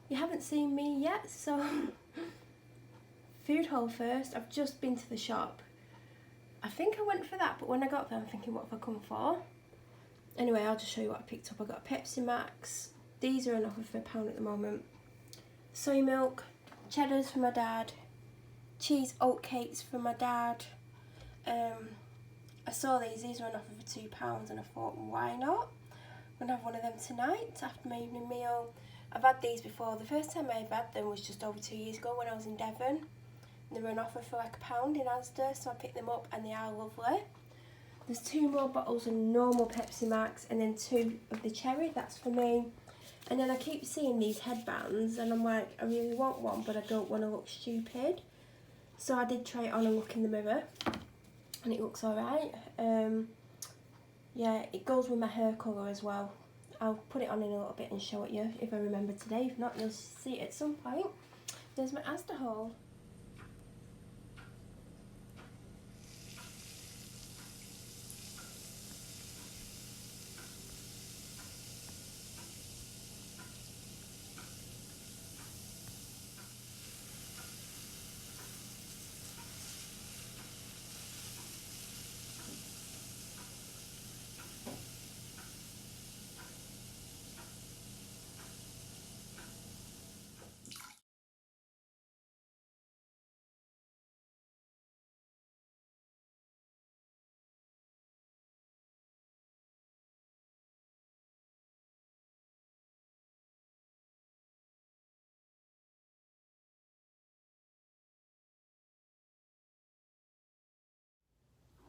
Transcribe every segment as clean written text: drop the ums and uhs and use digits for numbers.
you haven't seen me yet, so food haul first. I've just been to the shop. I think I went for that, but when I got there I'm thinking, what have I come for? Anyway, I'll just show you what I picked up. I got a Pepsi Max. These are on offer for £1 at the moment. Soy milk, cheddars for my dad, cheese oat cakes for my dad. I saw these were on offer for £2 and I thought, why not? I'm gonna have one of them tonight after my evening meal. I've had these before. The first time I've had them was just over 2 years ago when I was in Devon. They were on offer for like £1 in Asda, so I picked them up and they are lovely. There's 2 more bottles of normal Pepsi Max and then 2 of the cherry, that's for me. And then I keep seeing these headbands and I'm like, I really want one, but I don't want to look stupid. So I did try it on and look in the mirror and it looks alright. Yeah, it goes with my hair colour as well. I'll put it on in a little bit and show it you if I remember today. If not, you'll see it at some point. There's my Asda haul.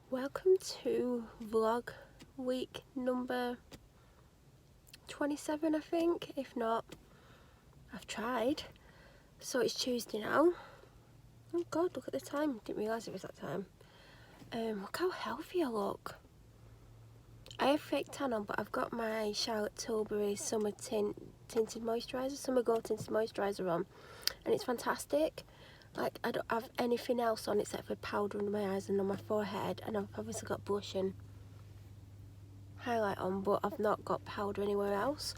Welcome to vlog week number 27, I think. If not, I've tried. So it's Tuesday now. Oh god, look at the time. Didn't realise it was that time. Look how healthy I look. I have fake tan on, but I've got my Charlotte Tilbury Summer Tinted Moisturiser, Summer Glow Tinted Moisturiser on. And it's fantastic. Like, I don't have anything else on except for powder under my eyes and on my forehead. And I've obviously got blush and highlight on, but I've not got powder anywhere else.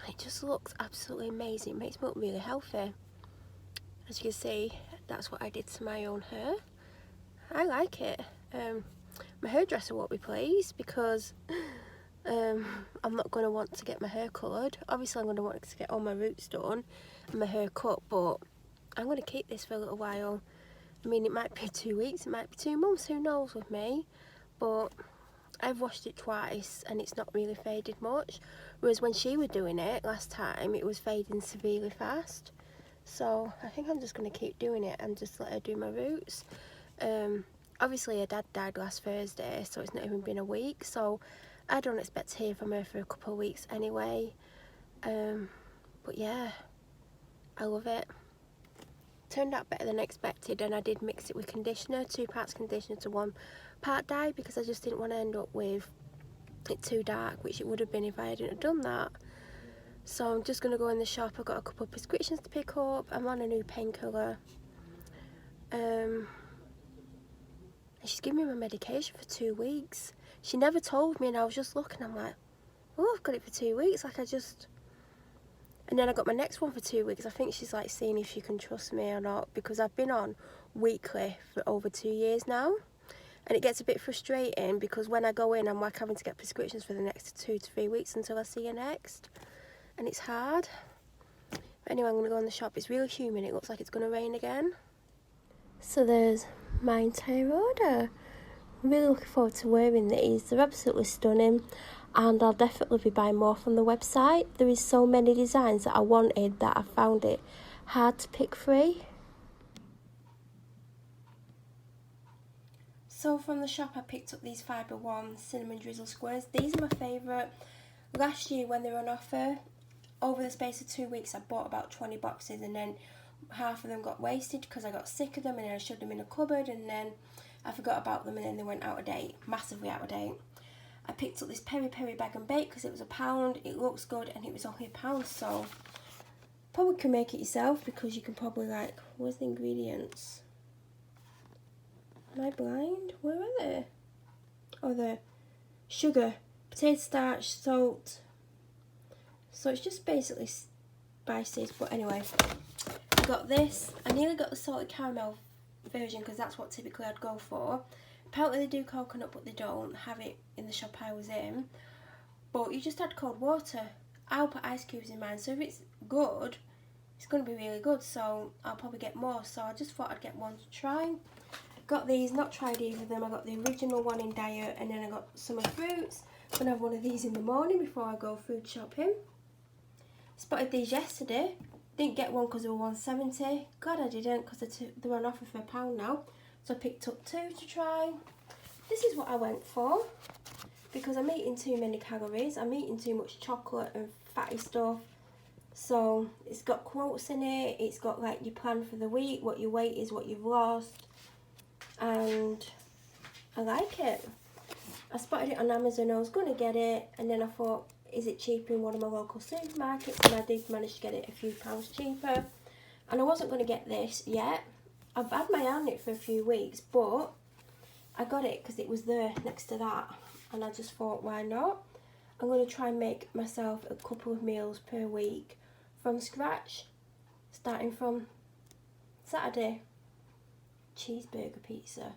It just looks absolutely amazing. It makes me look really healthy. As you can see, that's what I did to my own hair. I like it. My hairdresser won't be pleased because I'm not going to want to get my hair coloured. Obviously I'm going to want to get all my roots done and my hair cut, but I'm going to keep this for a little while. I mean, it might be 2 weeks, it might be 2 months, who knows with me, but I've washed it twice and it's not really faded much, whereas when she was doing it last time it was fading severely fast. So I think I'm just going to keep doing it and just let her do my roots. Obviously her dad died last Thursday, so it's not even been a week, so I don't expect to hear from her for a couple of weeks anyway. But yeah, I love it. Turned out better than expected, and I did mix it with conditioner, 2 parts conditioner to 1 part dye, because I just didn't want to end up with it too dark, which it would have been if I hadn't have done that. So I'm just going to go in the shop. I've got a couple of prescriptions to pick up. I'm on a new painkiller. And she's given me my medication for 2 weeks. She never told me, and I was just looking, I'm like, oh, I've got it for 2 weeks, like I just... And then I got my next one for 2 weeks. I think she's like seeing if she can trust me or not, because I've been on weekly for over 2 years now. And it gets a bit frustrating because when I go in, I'm like having to get prescriptions for the next 2 to 3 weeks until I see her next. And it's hard. But anyway, I'm going to go in the shop. It's really humid. It looks like it's going to rain again. So there's my entire order. I'm really looking forward to wearing these. They're absolutely stunning. And I'll definitely be buying more from the website. There is so many designs that I wanted that I found it hard to pick free. So from the shop I picked up these Fibre One Cinnamon Drizzle Squares. These are my favourite. Last year when they were on offer, over the space of 2 weeks I bought about 20 boxes, and then half of them got wasted because I got sick of them, and then I shoved them in a cupboard, and then I forgot about them, and then they went out of date, massively out of date. I picked up this Peri Peri Bag and Bake because it was £1. It looks good and it was only £1, so probably can make it yourself because you can probably like, where's the ingredients? Am I blind? Where are they? Oh, the sugar, potato starch, salt. So it's just basically prices. But anyway, I got this. I nearly got the salted caramel version because that's what typically I'd go for. Apparently they do coconut, but they don't have it in the shop I was in. But you just add cold water. I'll put ice cubes in mine, so if it's good, it's going to be really good, so I'll probably get more. So I just thought I'd get one to try. Got these, not tried either of them. I got the original one in diet, and then I got summer fruits. I'm going to have one of these in the morning before I go food shopping. Spotted these yesterday. Didn't get one because they were $1.70. Glad I didn't, because they're on offer for £1 now. So I picked up 2 to try. This is what I went for, because I'm eating too many calories. I'm eating too much chocolate and fatty stuff. So it's got quotes in it. It's got like your plan for the week, what your weight is, what you've lost. And I like it. I spotted it on Amazon. I was going to get it, and then I thought, is it cheap in one of my local supermarkets? And I did manage to get it a few pounds cheaper. And I wasn't going to get this yet. I've had my eye on it for a few weeks, but I got it because it was there next to that. And I just thought, why not? I'm going to try and make myself a couple of meals per week from scratch, starting from Saturday. Cheeseburger pizza.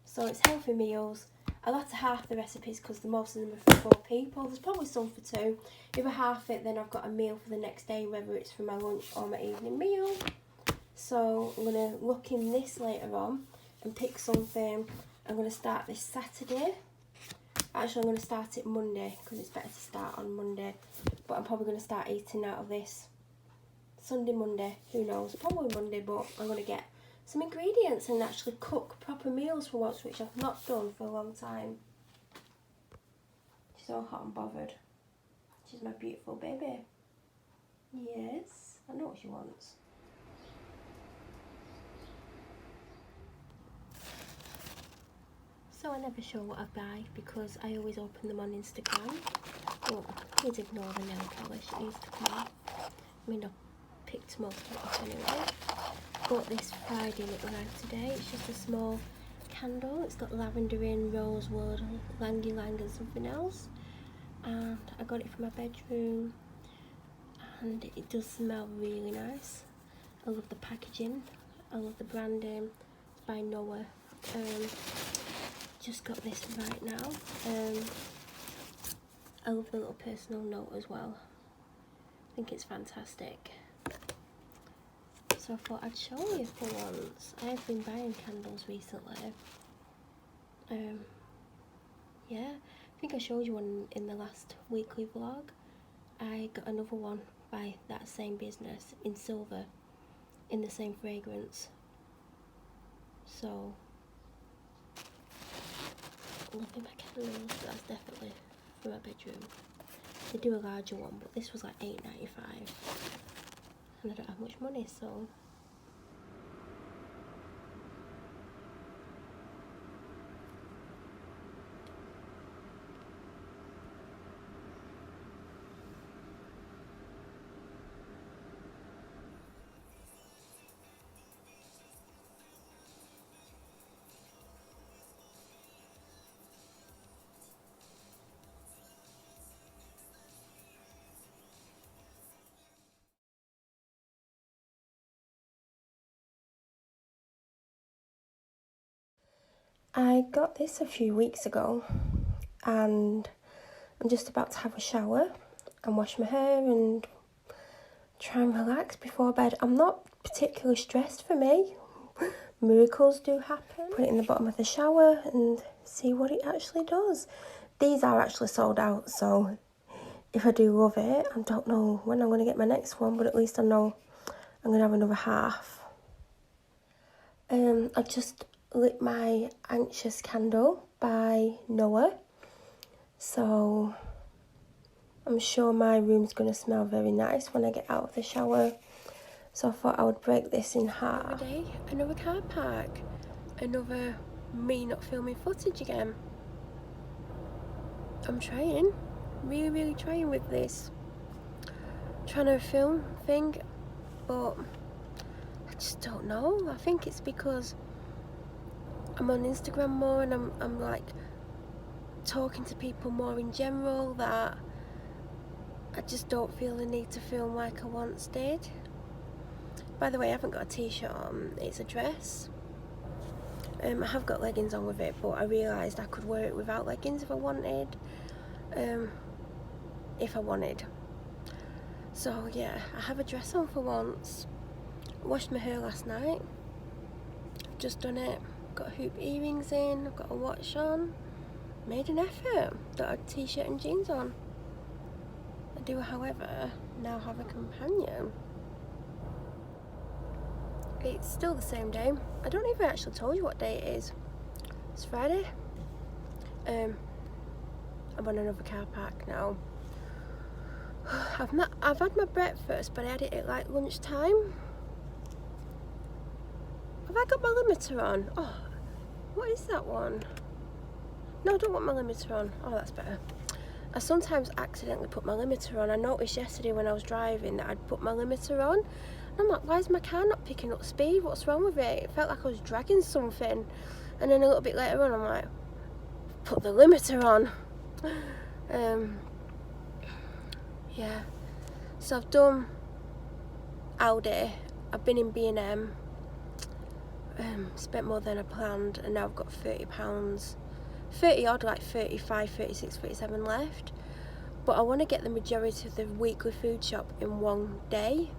So it's healthy meals. I'll have to half the recipes because most of them are for 4 people. There's probably some for 2. If I half it, then I've got a meal for the next day, whether it's for my lunch or my evening meal. So I'm going to look in this later on and pick something. I'm going to start this Saturday. Actually, I'm going to start it Monday because it's better to start on Monday. But I'm probably going to start eating out of this Sunday, Monday. Who knows? Probably Monday, but I'm going to get some ingredients and actually cook proper meals for once, which I've not done for a long time. She's all hot and bothered. She's my beautiful baby. Yes, I know what she wants. So I never show what I buy because I always open them on Instagram. But please ignore the nail polish, it needs to come off. I mean, I picked most of it up anyway. Got this Friday and it arrived today. It's just a small candle. It's got lavender in, rosewood, langy lang and something else. And I got it for my bedroom. And it does smell really nice. I love the packaging. I love the branding. It's by Noah. Just got this right now. I love the little personal note as well. I think it's fantastic. So I thought I'd show you for once. I have been buying candles recently. Yeah, I think I showed you one in the last weekly vlog. I got another one by that same business in silver, in the same fragrance. So, loving my candles. That's definitely for my bedroom. They do a larger one, but this was like $8.95. And I don't have much money, so I got this a few weeks ago, and I'm just about to have a shower and wash my hair and try and relax before bed. I'm not particularly stressed for me. Miracles do happen. Put it in the bottom of the shower and see what it actually does. These are actually sold out, so if I do love it, I don't know when I'm going to get my next one, but at least I know I'm going to have another half. I just lit my Anxious candle by Noah, so I'm sure my room's going to smell very nice when I get out of the shower. So I thought I would break this in half. Another day, another car park, another me not filming footage again. I'm trying, really trying with this. Trying to film thing, but I just don't know. I think it's because I'm on Instagram more and I'm like talking to people more in general, that I just don't feel the need to film like I once did. By the way, I haven't got a t-shirt on, it's a dress. I have got leggings on with it, but I realised I could wear it without leggings if I wanted. So yeah, I have a dress on for once. Washed my hair last night. Just done it. Got hoop earrings in, I've got a watch on. Made an effort. Got a t-shirt and jeans on. I do, however, now have a companion. It's still the same day. I don't even actually told you what day it is. It's Friday. I'm on another car park now. I've had my breakfast, but I had it at like lunchtime. Have I got my limiter on? Oh, what is that one? No, I don't want my limiter on. Oh, that's better. I sometimes accidentally put my limiter on. I noticed yesterday when I was driving that I'd put my limiter on. And I'm like, why is my car not picking up speed? What's wrong with it? It felt like I was dragging something. And then a little bit later on, I'm like, put the limiter on. Yeah. So I've done Aldi. I've been in B&M. Spent more than I planned, and now I've got £30. 30 odd, like 35, 36, 37 left. But I want to get the majority of the weekly food shop in one day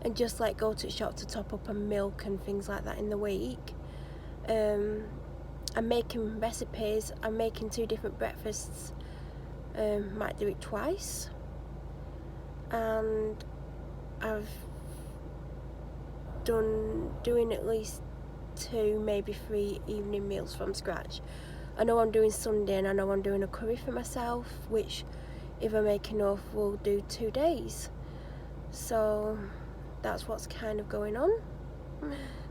and just like go to the shop to top up on milk and things like that in the week. I'm making recipes. I'm making 2 different breakfasts. Might do it twice. And I've doing at least 2, maybe 3 evening meals from scratch. I know I'm doing Sunday, and I know I'm doing a curry for myself, which if I make enough will do 2 days. So that's what's kind of going on.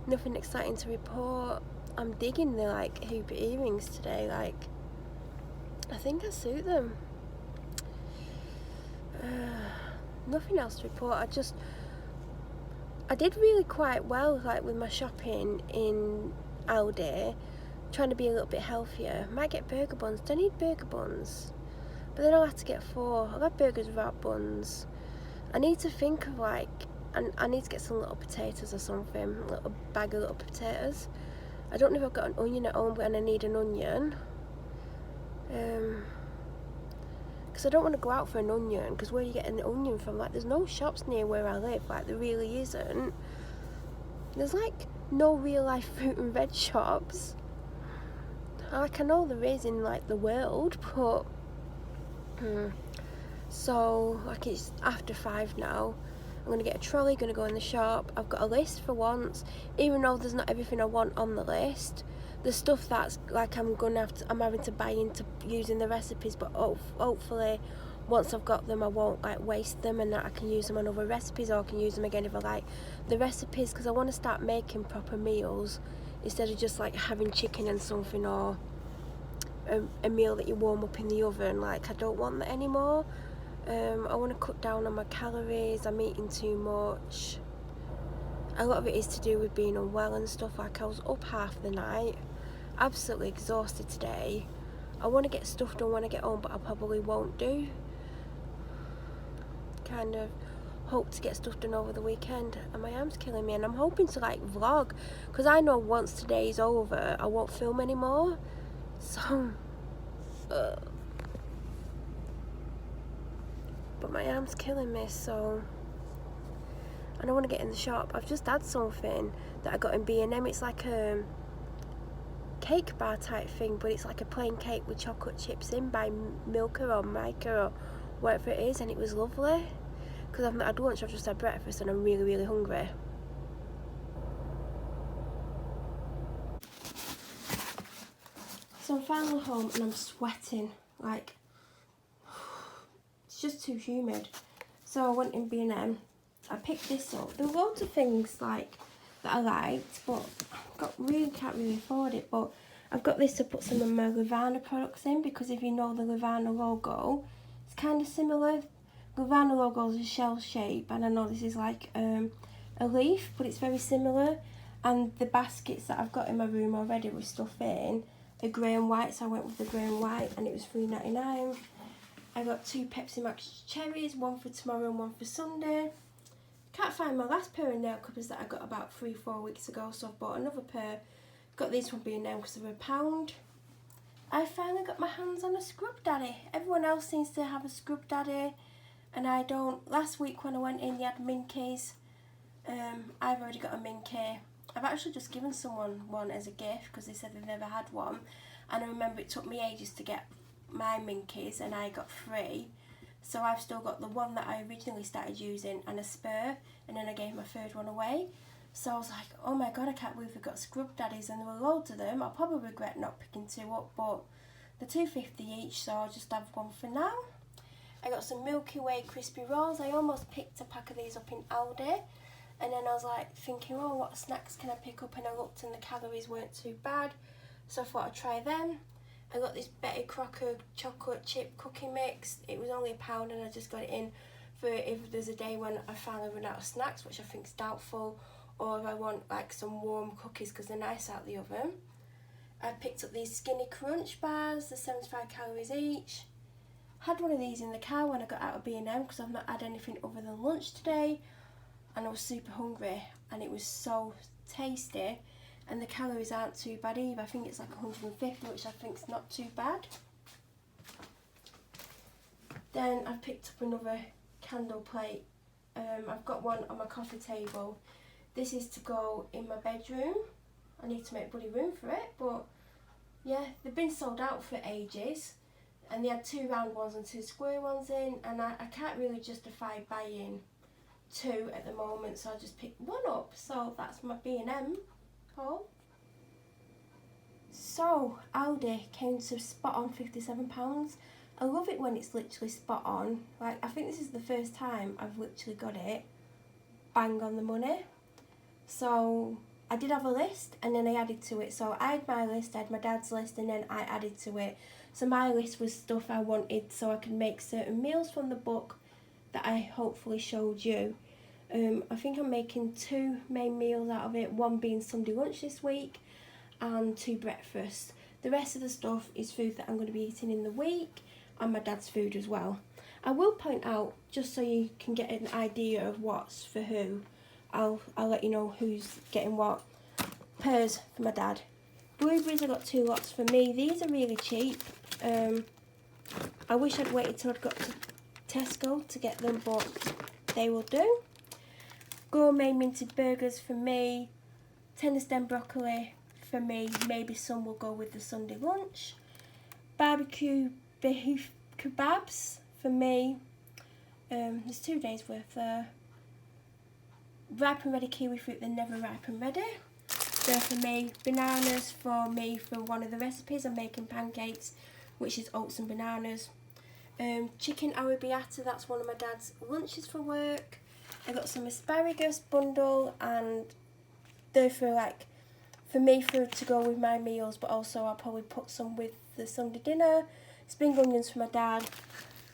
Nothing exciting to report. I'm digging the like hoop earrings today. Like, I think I suit them. Nothing else to report. I did really quite well, like with my shopping in Aldi, trying to be a little bit healthier. Might get burger buns. Do I need burger buns? But then I'll have to get 4. I'll have burgers without buns. I need to think of like, I need to get some little potatoes or something, a little bag of little potatoes. I don't know if I've got an onion at home, but I need an onion. Because I don't want to go out for an onion, because where are you getting the onion from? Like, there's no shops near where I live, like there really isn't. There's like no real life fruit and veg shops. Like, I know there is in like the world, but so like it's after 5 now. I'm gonna get a trolley, gonna go in the shop. I've got a list for once, even though there's not everything I want on the list. The stuff that's like I'm having to buy into using the recipes, but hopefully once I've got them I won't like waste them, and that I can use them on other recipes, or I can use them again if I like the recipes, because I want to start making proper meals instead of just like having chicken and something, or a meal that you warm up in the oven. Like, I don't want that anymore. I want to cut down on my calories. I'm eating too much. A lot of it is to do with being unwell and stuff. Like, I was up half the night, absolutely exhausted today. I want to get stuff done when I get home, but I probably won't do. Kind of hope to get stuff done over the weekend, and my arm's killing me, and I'm hoping to like vlog, because I know once today's over I won't film anymore. So but my arm's killing me, so I don't want to get in the shop. I've just had something that I got in B&M. It's like a cake bar type thing, but it's like a plain cake with chocolate chips in by Milka or Micah or whatever it is, and it was lovely. Because I've not had lunch, I've just had breakfast, and I'm really, really hungry. So I'm finally home and I'm sweating, like, it's just too humid. So I went in B&M, I picked this up. There were loads of things like that I liked, but can't really afford it. But I've got this to put some of my Levana products in, because if you know the Levana logo, it's kind of similar. Levana logo is a shell shape, and I know this is like a leaf, but it's very similar. And the baskets that I've got in my room already with stuff in are grey and white, so I went with the grey and white, and it was $3.99. I got 2 Pepsi Max cherries, one for tomorrow and one for Sunday. Can't find my last pair of nail clippers that I got about 3-4 weeks ago, so I've bought another pair. Got these from B&M because they're £1. I finally got my hands on a Scrub Daddy. Everyone else seems to have a Scrub Daddy and I don't. Last week when I went in, they had Minkies. I've already got a Minky. I've actually just given someone one as a gift because they said they've never had one. And I remember it took me ages to get my Minkies and I got 3. So I've still got the one that I originally started using and a spare, and then I gave my 3rd one away. So I was like, oh my god, I can't believe we've got Scrub Daddies, and there were loads of them. I'll probably regret not picking 2 up, but they're £2.50 each, so I'll just have one for now. I got some Milky Way crispy rolls. I almost picked a pack of these up in Aldi, and then I was like thinking, oh, what snacks can I pick up? And I looked and the calories weren't too bad, so I thought I'd try them. I got this Betty Crocker chocolate chip cookie mix. It was only £1 and I just got it in for if there's a day when I finally run out of snacks, which I think is doubtful, or if I want like some warm cookies because they're nice out the oven. I picked up these Skinny Crunch bars, they're 75 calories each. Had one of these in the car when I got out of B&M because I've not had anything other than lunch today, and I was super hungry and it was so tasty. And the calories aren't too bad either. I think it's like 150, which I think is not too bad. Then I picked up another candle plate. I've got one on my coffee table. This is to go in my bedroom. I need to make bloody room for it, but yeah, they've been sold out for ages. And they had 2 round ones and 2 square ones in, and I can't really justify buying 2 at the moment, so I just picked one up. So that's my B&M haul. So Aldi came to spot on £57. I love it when it's literally spot on. Like, I think this is the first time I've literally got it bang on the money. So I did have a list and then I added to it. So I had my list, I had my dad's list, and then I added to it. So my list was stuff I wanted so I can make certain meals from the book that I hopefully showed you. I think I'm making 2 main meals out of it, one being Sunday lunch this week and 2 breakfasts. The rest of the stuff is food that I'm going to be eating in the week, and my dad's food as well. I will point out, just so you can get an idea of what's for who, I'll let you know who's getting what. Pears for my dad. Blueberries, I got 2 lots for me. These are really cheap. I wish I'd waited till I'd got to Tesco to get them, but they will do. Gourmet minted burgers for me. Tender stem broccoli for me. Maybe some will go with the Sunday lunch. Barbecue beef kebabs for me. There's 2 days worth there. Ripe and ready kiwi fruit, they're never ripe and ready. They're for me. Bananas for me for one of the recipes. I'm making pancakes, which is oats and bananas. Chicken arrabbiata, that's one of my dad's lunches for work. I got some asparagus bundle, and they're for me to go with my meals, but also I'll probably put some with the Sunday dinner. Spring onions for my dad.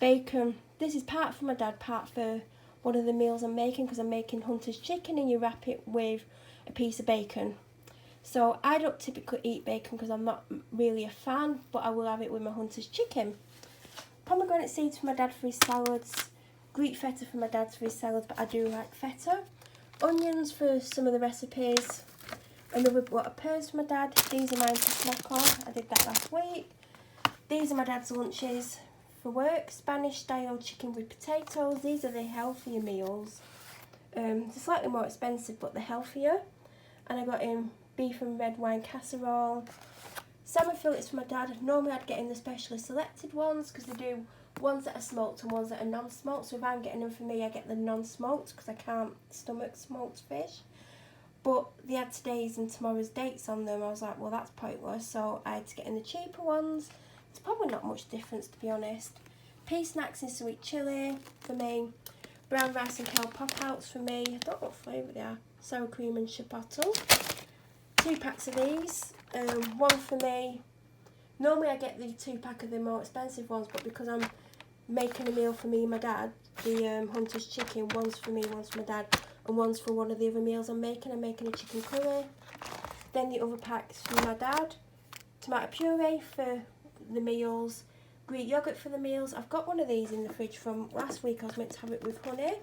Bacon, this is part for my dad, part for one of the meals I'm making, because I'm making Hunter's chicken and you wrap it with a piece of bacon. So I don't typically eat bacon because I'm not really a fan, but I will have it with my Hunter's chicken. Pomegranate seeds for my dad for his salads. Greek feta for my dad for his salads, but I do like feta. Onions for some of the recipes. Another lot of pears for my dad. These are mine to snack on. I did that last week. These are my dad's lunches for work. Spanish style chicken with potatoes. These are the healthier meals. They're slightly more expensive, but they're healthier. And I got him beef and red wine casserole. Salmon fillets for my dad. Normally I'd get him the specially selected ones because they do ones that are smoked and ones that are non-smoked. So if I'm getting them for me, I get the non-smoked because I can't stomach smoked fish. But they had today's and tomorrow's dates on them. I was like, well, that's pointless. So I had to get in the cheaper ones. It's probably not much difference, to be honest. Pea snacks and sweet chilli for me. Brown rice and kale pop-outs for me. I don't know what flavour they are. Sour cream and chipotle. 2 packs of these. One for me. Normally I get the 2 pack of the more expensive ones, but because I'm making a meal for me and my dad, the Hunter's chicken, one's for me, one's for my dad, and one's for one of the other meals I'm making. I'm making a chicken curry. Then the other pack's for my dad. Tomato puree for the meals. Greek yoghurt for the meals. I've got one of these in the fridge from last week. I was meant to have it with honey.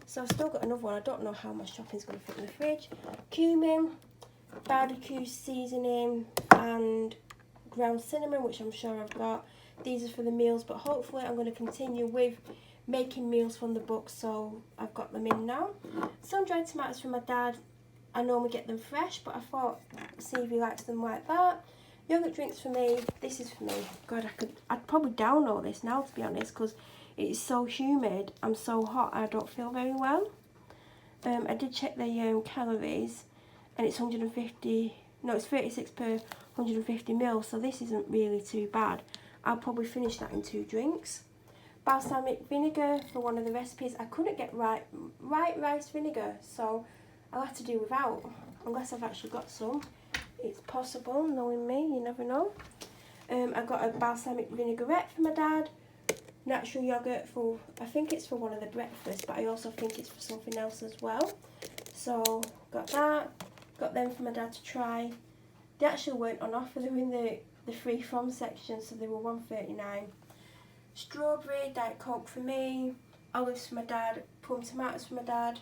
So I've still got another one. I don't know how much shopping's going to fit in the fridge. Cumin, barbecue seasoning and ground cinnamon, which I'm sure I've got. These are for the meals, but hopefully I'm going to continue with making meals from the book, so I've got them in now. Sun-dried tomatoes from my dad. I normally get them fresh, but I thought, see if he likes them like that. Yogurt drinks for me. This is for me. God, I'd probably down all this now, to be honest, because it's so humid. I'm so hot. I don't feel very well. I did check the calories, and it's 150. No, it's 36 per 150 ml. So this isn't really too bad. I'll probably finish that in 2 drinks. Balsamic vinegar for one of the recipes. I couldn't get white rice vinegar, so I'll have to do without, unless I've actually got some. It's possible, knowing me, you never know. I got a balsamic vinaigrette for my dad. Natural yogurt for, I think it's for one of the breakfasts, but I also think it's for something else as well. So, got that. Got them for my dad to try. They actually weren't on offer. They were in the free from section, so they were $1.39. Strawberry, Diet Coke for me. Olives for my dad. Plum tomatoes for my dad.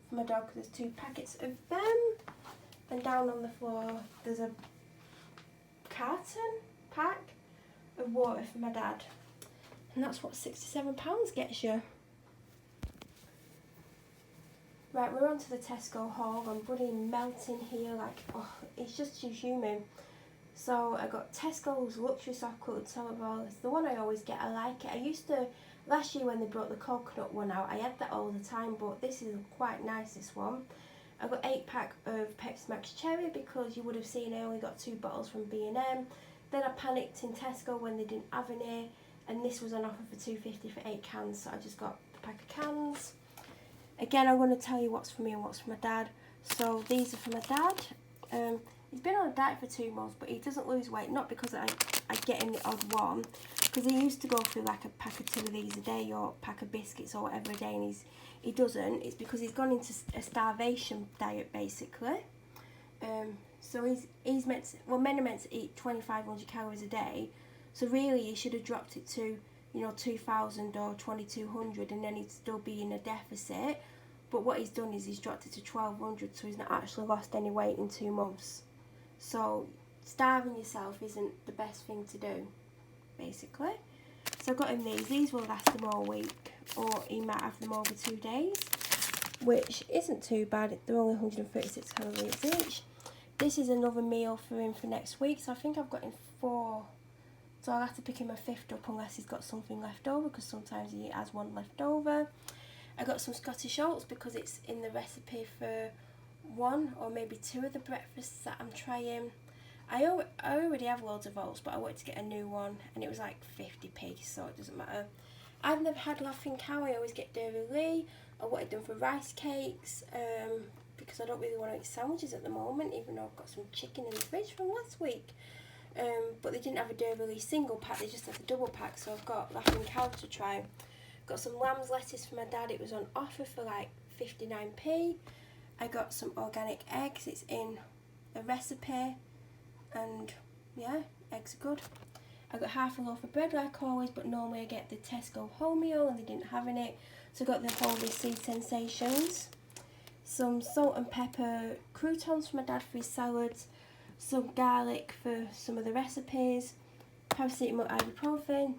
For my dog, there's 2 packets of them. And down on the floor, there's a carton pack of water for my dad. And that's what £67 gets you. Right, we're on to the Tesco haul. I'm bloody melting here, like, oh, it's just too humid. So I got Tesco's luxury soft coloured salad bowl. It's the one I always get. I like it. I used to, last year when they brought the coconut one out, I had that all the time, but this is quite nice, this one. I got 8-pack of Pepsi Max Cherry because you would have seen I only got 2 bottles from B&M. Then I panicked in Tesco when they didn't have any, and this was on offer for $2.50 for 8 cans, so I just got the pack of cans. Again, I'm going to tell you what's for me and what's for my dad. So these are for my dad. He's been on a diet for 2 months, but he doesn't lose weight, not because I get him the odd one, because he used to go through like a pack of 2 of these a day or a pack of biscuits or whatever a day, and he doesn't. It's because he's gone into a starvation diet basically. So he's meant to, well, men are meant to eat 2,500 calories a day, so really he should have dropped it to, you know, 2,000 or 2,200, and then he'd still be in a deficit. But what he's done is he's dropped it to 1,200, so he's not actually lost any weight in 2 months. So starving yourself isn't the best thing to do, basically. So I got him these. These will last him all week, or he might have them over 2 days, which isn't too bad. They're only 136 calories each. This is another meal for him for next week, so I think I've got him 4. So I'll have to pick him a 5th up unless he's got something left over, because sometimes he has one left over. I got some Scottish oats because it's in the recipe for 1 or maybe 2 of the breakfasts that I'm trying. I already have loads of oats, but I wanted to get a new one, and it was like 50p, so it doesn't matter. I've never had Laughing Cow. I always get Dairy Lee. I wanted them for rice cakes, because I don't really want to eat sandwiches at the moment, even though I've got some chicken in the fridge from last week. But they didn't have a Dairy Lee single pack, they just had the double pack, so I've got Laughing Cow to try. Got some lamb's lettuce for my dad. It was on offer for like 59p. I got some organic eggs. It's in a recipe, and yeah, eggs are good. I got half a loaf of bread like always, but normally I get the Tesco wholemeal and they didn't have any, so I got the Holy Seed Sensations. Some salt and pepper croutons for my dad for his salads. Some garlic for some of the recipes. Paracetamol ibuprofen.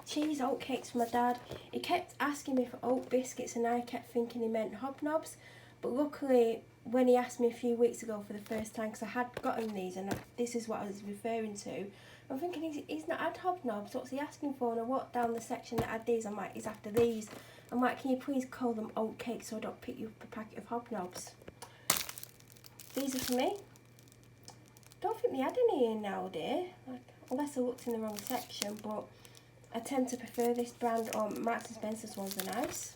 Cheese oat cakes for my dad. He kept asking me for oat biscuits, and I kept thinking he meant hobnobs, but luckily when he asked me a few weeks ago for the first time, because I had gotten these and this is what I was referring to, I'm thinking he's not had hobnobs, what's he asking for? And I walked down the section that had these. I'm like, he's after these. I'm like, can you please call them oat cakes so I don't pick you up a packet of hobnobs? These are for me. Don't think they had any here now, dear, like, unless I looked in the wrong section, but I tend to prefer this brand, or Marks & Spencer's ones are nice.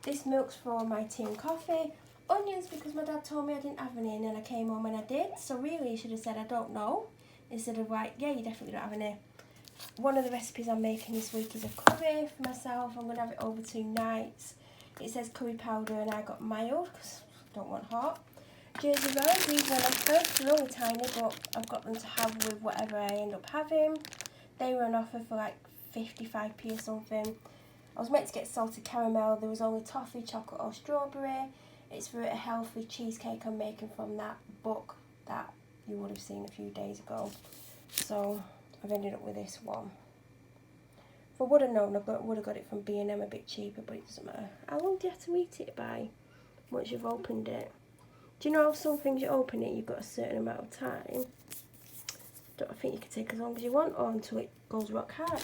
This milk's for my tea and coffee. Onions, because my dad told me I didn't have any, and then I came home and I did. So really you should have said I don't know, instead of like, yeah, you definitely don't have any. One of the recipes I'm making this week is a curry for myself. I'm going to have it over 2 nights. It says curry powder and I got mild because I don't want hot. Jersey rolls, these are on offer. They're only tiny, but I've got them to have with whatever I end up having. They were on offer for like 55p or something. I was meant to get salted caramel. There was only toffee, chocolate or strawberry. It's for a healthy cheesecake I'm making from that book that you would have seen a few days ago. So I've ended up with this one. If I would have known, I would have got it from B&M a bit cheaper, but it doesn't matter. How long do you have to eat it by once you've opened it? Do you know how some things you open it, you've got a certain amount of time? I think you can take as long as you want or until it goes rock hard.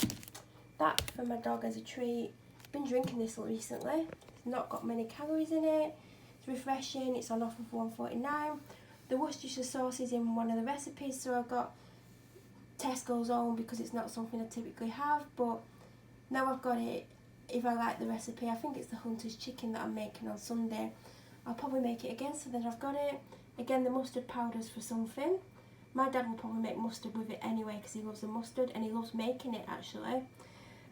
That for my dog as a treat. Been drinking this recently. It's not got many calories in it. It's refreshing. It's on offer for £1.49. The Worcestershire sauce is in one of the recipes, so I've got Tesco's own because it's not something I typically have, but now I've got it. If I like the recipe, I think it's the Hunter's chicken that I'm making on Sunday. I'll probably make it again, so then I've got it. Again, the mustard powder's for something. My dad will probably make mustard with it anyway because he loves the mustard and he loves making it actually.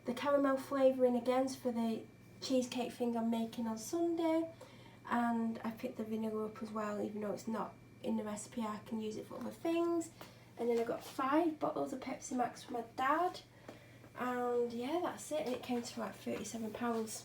The caramel flavouring again's for the cheesecake thing I'm making on Sunday. And I picked the vanilla up as well, even though it's not in the recipe, I can use it for other things. And then I got 5 bottles of Pepsi Max for my dad. And yeah, that's it. And it came to like £37.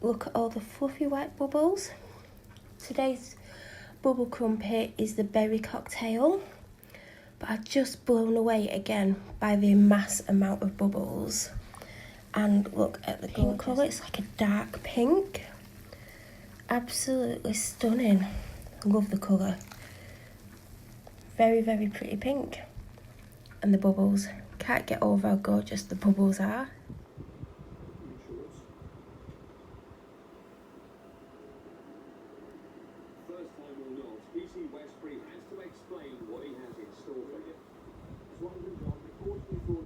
Look at all the fluffy white bubbles. Today's bubble crumpet is the berry cocktail, but I'm just blown away again by the mass amount of bubbles. And look at the pink colour, it's like a dark pink. Absolutely stunning. Love the colour. Very, very pretty pink. And the bubbles. Can't get over how gorgeous the bubbles are.